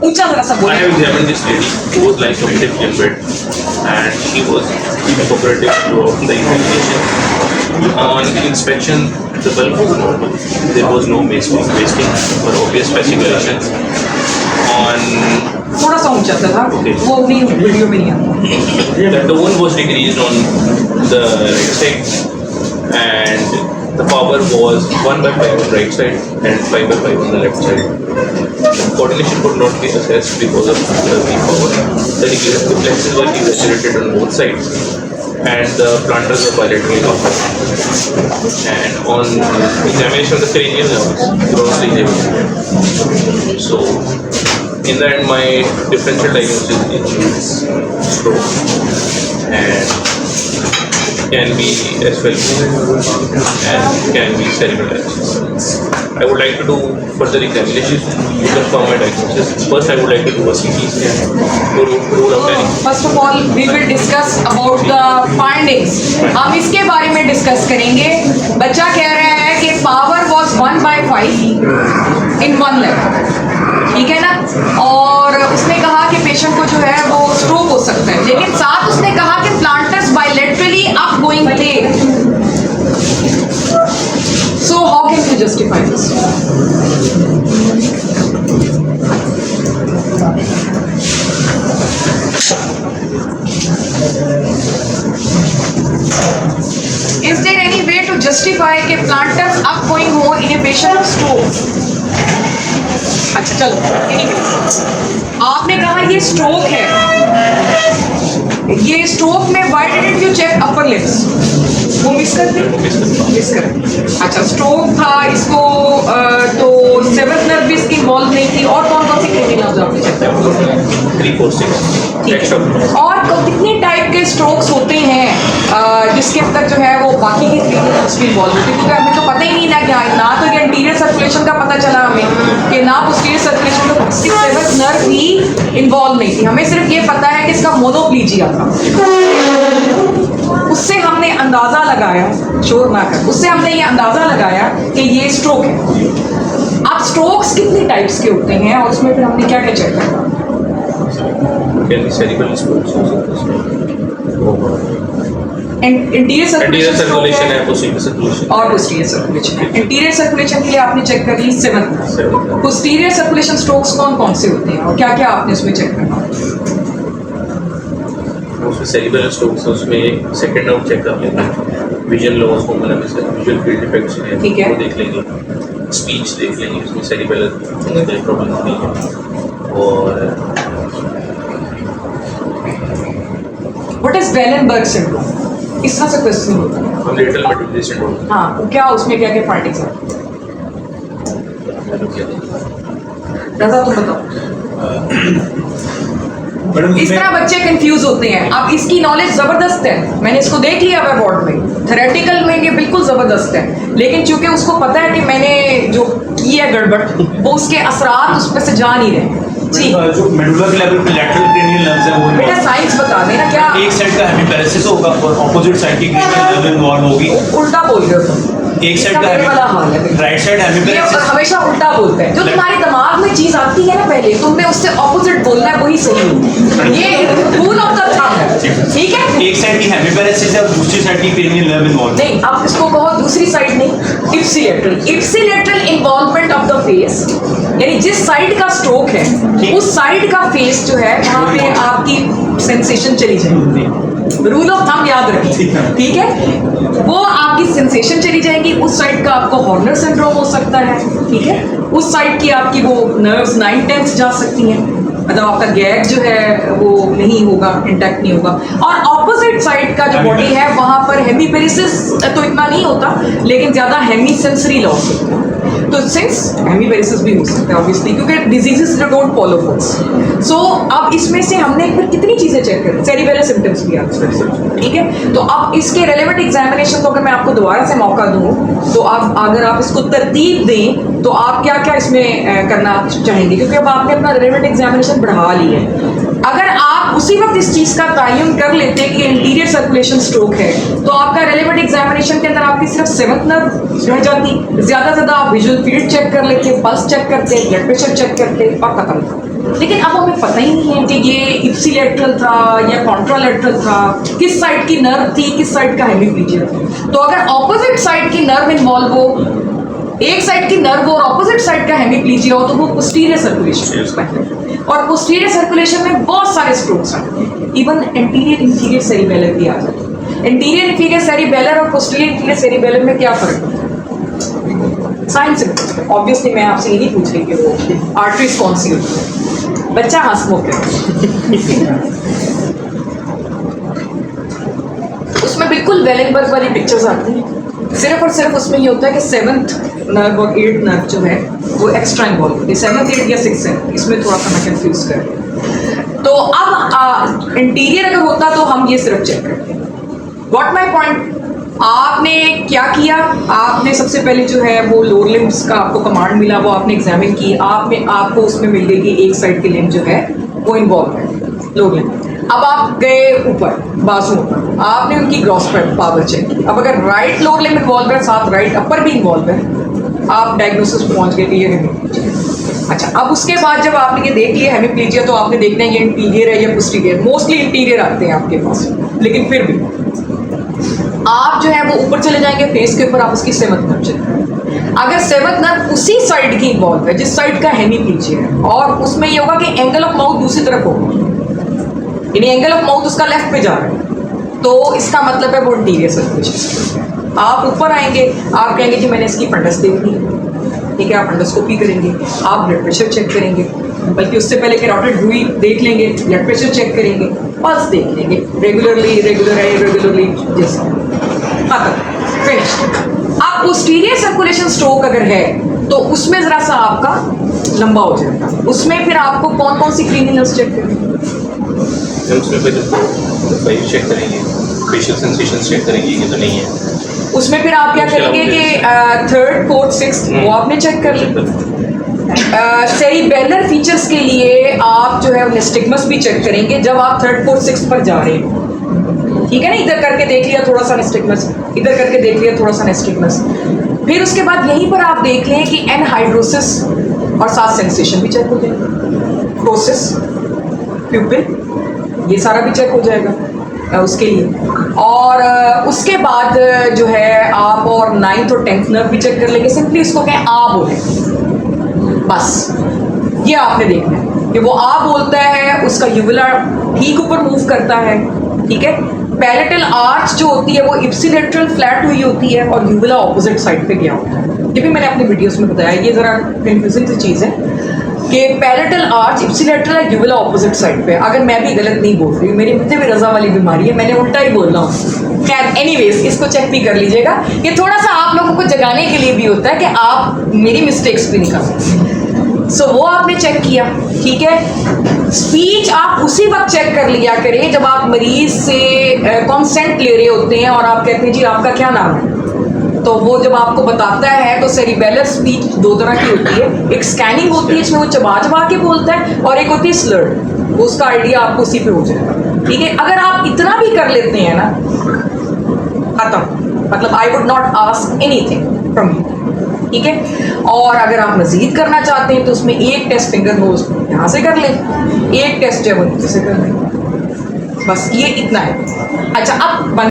ऊंचा जरा सा I बोले। have examined this lady who was lying completely in bed and she was cooperative throughout the examination. On inspection, the bulb was normal. There was no wasting or obvious fasciculations. On थोड़ा सा ऊंचा था Okay. वो नहीं video में नहीं आता। the tone was decreased on the right side and the power was 1/5 on the right side and 5/5 on the left side. Coordination could not be assessed because of the weak power. The reflexes were exaggerated on both sides and the planters were bilaterally off. And on examination of the cranial nerves, grossly injured. So, in the end, my differential diagnosis is stroke and can be as well and can be cerebral abscess. I would like to do further examination to confirm my diagnosis. First, I would like to do a CT scan to rule out any. First of all we will discuss about the findings. हम इसके बारे में discuss करेंगे। बच्चा कह रहा है कि पावर वाज 1/5 इन 1 लेग, ठीक है ना, और उसने कहा कि पेशेंट को जो है वो स्ट्रोक हो सकता है, लेकिन साथ उसने कहा कि प्लांटर्स बायलैटरली अप गोइंग थे। So how can you justify this? Is there any way to justify कि planters up going हो in a patient of stroke? अच्छा चलो, anyway, आपने कहा ये स्ट्रोक है, ये स्ट्रोक में why didn't you check upper limbs? वो मिस कर दी? अच्छा स्ट्रोक था इसको तो सेवंथ नर्व भी इसकी इन्वॉल्व नहीं थी। और कौन कौन सी क्रिटिकल नर्व्स आपने चेक किया? 3, 4, 6. और कितने टाइप के स्ट्रोक्स होते हैं जिसके अंदर जो है वो बाकी की क्रिटिकल्स भी इन्वॉल्व होती है? क्योंकि हमें तो पता ही नहीं ना तो ये एंटीरियर सर्कुलेशन का पता चला हमें कि ना पोस्टीरियर सर्कुलेशन का, सेवंथ नर्व भी इन्वॉल्व नहीं थी। हमें सिर्फ ये पता है कि इसका मोनोप्लीजिया था। उससे हमने अंदाजा लगाया, शोर ना कर, उससे हमने ये अंदाजा लगाया कि ये स्ट्रोक है। अब स्ट्रोक्स कितनी टाइप्स के होते हैं और उसमें फिर हमने क्या क्या चेक किया? Can be cerebral strokes also. Interior Anterior circulation है है, posterior circulation. और पोस्टीरियर सर्कुलेशन है। इंटीरियर सर्कुलेशन के लिए आपने चेक करी 7th। 7. पोस्टीरियर सर्कुलेशन स्ट्रोक्स कौन कौन से होते हैं और क्या क्या आपने उसमें चेक करना? उसमें cerebral strokes है, उसमें सेकंड राउंड चेक कर लेंगे, विजन लॉस को मतलब इसका विजुअल फील्ड डिफेक्ट्स हैं ठीक है। वो देख लेंगे, स्पीच देख लेंगे, उसमें cerebral प्रॉब्लम नहीं है। और व्हाट इज वेलेनबर्ग सिंड्रोम? इस तरह से क्वेश्चन होता है। हम लेटरल मेडुलरी सिंड्रोम हाँ, वो क्या उसमें क्या क्या फाइंडिंग्स हैं? रजा तुम बताओ। इस तरह बच्चे कंफ्यूज होते हैं। अब इसकी नॉलेज जबरदस्त है, मैंने इसको देख लिया है बोर्ड में, थ्योरेटिकल में ये बिल्कुल जबरदस्त है, लेकिन चूंकि उसको पता है कि मैंने जो की है गड़बड़, वो उसके असरात उस पर से जा नहीं रहे। जी, जो मेडुला के लेवल पे लैटरल क्रेनियल नर्व्स है वो बेटा साइंस बता देना क्या एक साइड का हेमिपेरेसिस होगा और ऑपोजिट साइड की क्रेनियल नर्व इन्वॉल्व होगी। उल्टा बोल रहे हो तुम। एक साइड इसका मेरे वाला हाल है। का राइट साइड ये हेमिपेरेसिस हमेशा उल्टा बोलते हैं। जो तुम्हारे दिमाग में चीज आती है ना पहले, तुमने उससे ऑपोजिट बोलना है, वही सही है। ये रूल ऑफ द थंब है, ठीक है? एक साइड की हेमिपेरेसिस है और दूसरी साइड की क्रेनियल नर्व इन्वॉल्व है। नहीं, आप इसको कहो दूसरी साइड नहीं, ipsilateral involvement of the face, यानी जिस साइड का स्ट्रोक है उस साइड का फेस जो है वहां पे आपकी सेंसेशन चली जाएगी। रूल ऑफ थंब याद रखिए, ठीक है? वो आपकी सेंसेशन चली जाएगी। उस साइड का आपको हॉर्नर सिंड्रोम हो सकता है, ठीक है? उस साइड की आपकी वो नर्व्स 9/10 जा सकती हैं, मतलब आपका गैग जो है वो नहीं होगा, इंटैक्ट नहीं होगा। और ऑपोजिट साइड का जो बॉडी है वहां पर हेमीपेरेसिस तो इतना नहीं होता, लेकिन ज्यादा हेमीसेंसरी लॉस होता है। तो सिंस हेमीपेरेसिस भी हो सकता है ऑब्वियसली, क्योंकि डिजीजेस डोंट फॉलो फॉल्स। सो अब इसमें से हमने फिर कितनी चीजें चेक करी? सेरिबेरल सिम्टम्स भी आते हैं, ठीक है? तो अब इसके रेलेवेंट एग्जामिनेशन को अगर मैं आपको दोबारा से मौका दूं, तो आप अगर आप इसको तरतीब दें तो आप क्या क्या इसमें करना चाहेंगे? क्योंकि अब आपने अपना रेलेवेंट एग्जामिनेशन बढ़ा ली है, अगर आप उसी वक्त इस चीज का तयन कर लेते हैं कि इंटीरियर सर्कुलेशन स्ट्रोक है, तो आपका रेलेवेंट एग्जामिनेशन के अंदर आपकी सिर्फ 7th नर्व रह जाती। ज्यादा से ज्यादा आप विजुअल फील्ड चेक कर लेते, पल्स चेक करते, ब्लड प्रेशर चेक करते और खत्म था। लेकिन अब हमें पता ही नहीं है कि ये इप्सिलेटरल था या कॉन्ट्रालेटरल था, किस साइड की नर्व थी, किस साइड का हेमिप्लीजिया था। तो अगर ऑपोजिट साइड की नर्व इन्वॉल्व हो, एक साइड की नर्व और ऑपोजिट साइड का हेमिप्लीजिया हो, तो वो पोस्टीरियर सर्कुलेशन है। और पोस्टीरियर सर्कुलेशन में बहुत सारे स्ट्रोक्स हैं, इवन एंटीरियर इंफीरियर सेरिबेलर भी आ जाते हैं। एंटीरियर इंफीरियर सेरिबेलर और पोस्टीरियर इंफीरियर सेरिबेलर में क्या फर्क है? साइंस से ऑब्वियसली मैं आपसे ये नहीं पूछ रही कि वो आर्टरीज कौन सी होती है, बच्चा हंसमुख है। उसमें बिल्कुल वेलेनबर्ग वाली पिक्चर्स आती हैं, सिर्फ और सिर्फ उसमें ये होता है कि 7th नर्व और 8th नर्व जो है वो एक्स्ट्रा इन्वॉल्व होती है। 7th 8th या 6th है, इसमें थोड़ा सा मैं कंफ्यूज कर। तो अब इंटीरियर अगर होता तो हम ये सिर्फ चेक करते। व्हाट माय पॉइंट, आपने क्या किया, आपने सबसे पहले जो है वो लोअर लिम्स का आपको कमांड मिला, वो आपने एग्जामिन की, आपको उसमें मिल गई कि एक साइड की लिम्ब जो है वो इन्वॉल्व है, लोअर लिम्ब। अब आप गए ऊपर बाजू पर, आपने उनकी ग्रॉस पावर चेक की। अब अगर राइट लोअर लिम्ब इन्वॉल्व है, साथ राइट अपर भी इन्वॉल्व है, आप डायग्नोसिस पहुंच गए कि ये हेमिप्लीजिया। अच्छा, अब उसके बाद जब आपने ये देख लिया हेमिप्लीजिया, तो आपने देखना है ये इंटीरियर है या पोस्टीरियर। मोस्टली इंटीरियर आते हैं आपके पास, लेकिन फिर भी आप जो है वो ऊपर चले जाएंगे फेस के ऊपर, आप उसकी 7th नर्व चेक करें। अगर 7th नर्व उसी साइड की इन्वॉल्व है जिस साइड का हेमिप्लीजिया है, और उसमें ये होगा कि एंगल ऑफ माउथ दूसरी तरफ होगा, यानी एंगल ऑफ माउथ उसका लेफ्ट पे जा रहा है, तो इसका मतलब है वो इंटीरियर सर्कुलेशन। आप ऊपर आएंगे, आप कहेंगे कि मैंने इसकी फंडस देखनी है, ठीक है, आप फंडोस्कोपी करेंगे, आप ब्लड प्रेशर चेक करेंगे, बल्कि उससे पहले कैरोटिड रूई देख लेंगे, ब्लड प्रेशर चेक करेंगे, पल्स देख लेंगे, रेगुलरली इरेगुलर है, इरेगुलरली जैसा, खत्म, फिनिश। आप पोस्टीरियर सर्कुलेशन स्ट्रोक अगर है तो उसमें जरा सा आपका लंबा हो जाएगा। उसमें फिर आपको कौन कौन सी क्रीमिनल्स चेक करेंगे? उसमें फिर चेक करेंगे, फेशियल सेंसेशंस चेक करेंगे कि तो नहीं है। उसमें फिर आप क्या करेंगे कि 3rd 4th 6th वो आपने चेक कर लिया। सेरिबेलर फीचर्स के लिए आप जो है निस्टिग्मस भी चेक करेंगे जब आप 3rd 4th 6th पर जा रहे हैं, ठीक है ना। इधर करके देख लिया थोड़ा सा निस्टिग्मस, इधर करके देख लिया थोड़ा सा निस्टिग्मस। फिर उसके बाद यहीं पर आप देख लें कि एनहाइड्रोसिस और साथ सेंसेशन भी चेक हो जाएगा, प्रोसेस, प्यूपिल, ये सारा भी चेक हो जाएगा उसके लिए। और उसके बाद जो है आप और 9th और 10th नर्व भी चेक कर लेंगे। सिंपली उसको कहें आ बोले, बस ये आपने देखना है कि वो आ बोलता है, उसका यूवुला ठीक ऊपर मूव करता है, ठीक है। पैलेटल आर्च जो होती है वो इप्सिलेटरल फ्लैट हुई होती है और यूवुला ऑपोजिट साइड पे गया होता है। ये भी मैंने अपने वीडियोस में बताया, ये जरा कंफ्यूजिंग सी चीज़ है कि पैलेटल आर्च इप्सिलेटरल है, यूवुला ऑपोजिट साइड पे। अगर मैं भी गलत नहीं बोल रही हूँ, मेरी मुझे भी रजा वाली बीमारी है, मैंने उल्टा ही बोल रहा हूँ। खैर एनीवेज, इसको चेक भी कर लीजिएगा, ये थोड़ा सा आप लोगों को जगाने के लिए भी होता है कि आप मेरी मिस्टेक्स भी निकाल सकते। सो वो आपने चेक किया, ठीक है। स्पीच आप उसी वक्त चेक कर लिया करें जब आप मरीज से कंसेंट ले रहे होते हैं और आप कहते हैं जी आपका क्या नाम है, तो वो जब आपको बताता है तो सेरिबेलर स्पीच 2 तरह की होती है। एक स्कैनिंग होती है, इसमें वो चबा चबा के बोलता है, और एक होती है स्लर्ड, उसका आइडिया आपको उसी पे हो जाएगा, ठीक है। अगर आप इतना भी कर लेते हैं ना, खत्म, मतलब I would not ask anything from you, ठीक है। और अगर आप मजीद करना चाहते हैं तो उसमें एक टेस्ट फिंगर नोज यहाँ से कर लें, एक टेस्ट जो है वो नीचे से कर लें, बस ये इतना है। अच्छा, अब